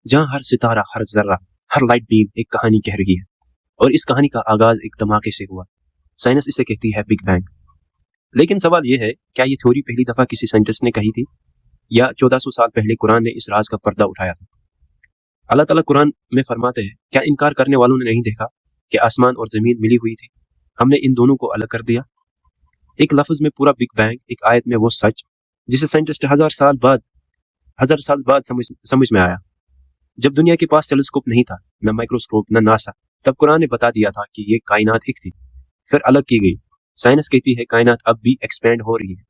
جہاں ہر ستارہ، ہر ذرہ، ہر لائٹ بیم ایک کہانی کہہ رہی ہے، اور اس کہانی کا آغاز ایک دھماکے سے ہوا۔ سائنس اسے کہتی ہے بگ بینگ۔ لیکن سوال یہ ہے، کیا یہ تھیوری پہلی دفعہ کسی سائنٹسٹ نے کہی تھی، یا 1400 سال پہلے قرآن نے اس راز کا پردہ اٹھایا تھا؟ اللہ تعالیٰ قرآن میں فرماتے ہیں، کیا انکار کرنے والوں نے نہیں دیکھا کہ آسمان اور زمین ملی ہوئی تھی، ہم نے ان دونوں کو الگ کر دیا۔ ایک لفظ میں پورا بگ بینگ، ایک آیت میں وہ سچ جسے سائنٹسٹ ہزار سال بعد سمجھ میں آیا۔ جب دنیا کے پاس ٹیلیسکوپ نہیں تھا، نہ مائکروسکوپ، نہ ناسا، تب قرآن نے بتا دیا تھا کہ یہ کائنات ایک تھی، پھر الگ کی گئی۔ سائنس کہتی ہے کائنات اب بھی ایکسپینڈ ہو رہی ہے۔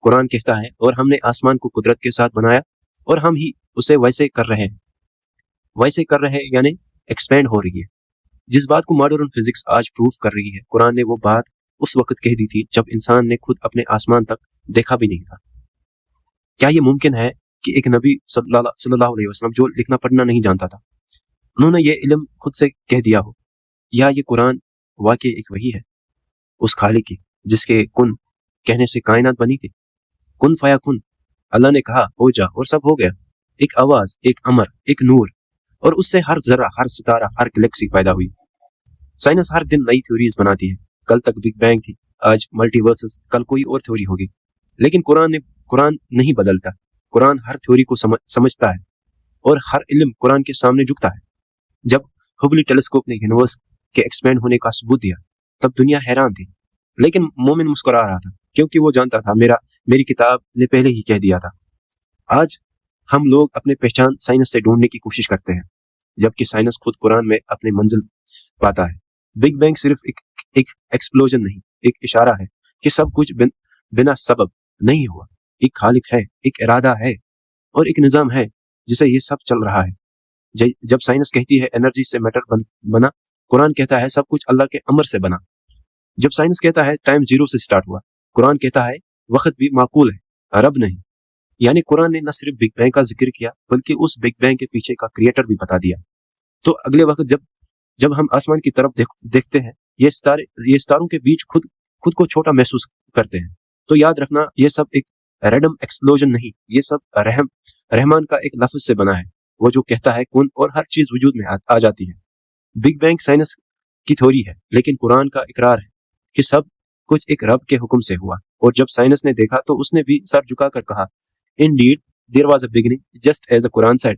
قرآن کہتا ہے، اور ہم نے آسمان کو قدرت کے ساتھ بنایا اور ہم ہی اسے ویسے کر رہے ہیں، یعنی ایکسپینڈ ہو رہی ہے۔ جس بات کو ماڈرن فزکس آج پروف کر رہی ہے، قرآن نے وہ بات اس وقت کہہ دی تھی جب انسان نے خود اپنے آسمان تک دیکھا بھی نہیں تھا۔ کیا یہ ممکن ہے کہ ایک نبی صلی اللہ علیہ وسلم جو لکھنا پڑھنا نہیں جانتا تھا، انہوں نے یہ علم خود سے کہہ دیا ہو؟ یا یہ قرآن واقعی ایک وحی ہے اس خالق کی جس کے کن کہنے سے کائنات بنی تھی؟ کن فیا کن، اللہ نے کہا ہو جا اور سب ہو گیا۔ ایک آواز، ایک امر، ایک نور، اور اس سے ہر ذرہ، ہر ستارہ، ہر گلیکسی پیدا ہوئی۔ سائنس ہر دن نئی تھیوریز بناتی ہے۔ کل تک بگ بینگ تھی، آج ملٹی ورسز، کل کوئی اور تھیوری ہوگی۔ لیکن قرآن نہیں بدلتا۔ قرآن ہر تھیوری کو سمجھتا ہے، اور ہر علم قرآن کے سامنے جھکتا ہے۔ جب ہبلی ٹیلیسکوپ نے یونیورس کے ایکسپینڈ ہونے کا ثبوت دیا، تب دنیا حیران تھی، لیکن مومن مسکرا رہا تھا، کیونکہ وہ جانتا تھا میری کتاب نے پہلے ہی کہہ دیا تھا۔ آج ہم لوگ اپنے پہچان سائنس سے ڈھونڈنے کی کوشش کرتے ہیں، جبکہ سائنس خود قرآن میں اپنی منزل پاتا ہے۔ بگ بینگ صرف ایک ایکسپلوژن نہیں، ایک اشارہ ہے کہ سب کچھ بنا سبب نہیں ہوا۔ ایک خالق ہے، ایک ارادہ ہے، اور ایک نظام ہے جسے یہ سب چل رہا ہے۔ جب سائنس کہتی ہے انرجی سے میٹر بنا، قرآن کہتا ہے سب کچھ اللہ کے امر سے بنا۔ جب سائنس کہتا ہے ٹائم زیرو سے سٹارٹ ہوا، قرآن کہتا ہے وقت بھی معقول ہے، رب نہیں۔ یعنی قرآن نے نہ صرف بگ بینگ کا ذکر کیا، بلکہ اس بگ بینگ کے پیچھے کا کریٹر بھی بتا دیا۔ تو اگلے وقت جب ہم آسمان کی طرف دیکھتے ہیں، یہ ستاروں کے بیچ خود کو چھوٹا محسوس کرتے ہیں، تو یاد رکھنا یہ سب ایک ریڈم ایکسپلوژن نہیں، یہ سب رحمان کا ایک لفظ سے بنا ہے، وہ جو کہتا ہے کن، اور ہر چیز وجود میں آ جاتی ہے۔ بگ بینگ سائنس کی تھیوری ہے، لیکن قرآن کا اقرار ہے کہ سب کچھ ایک رب کے حکم سے ہوا۔ اور جب سائنس نے دیکھا تو اس نے بھی سر جھکا کر کہا، Indeed, there was a beginning, just as the Quran said.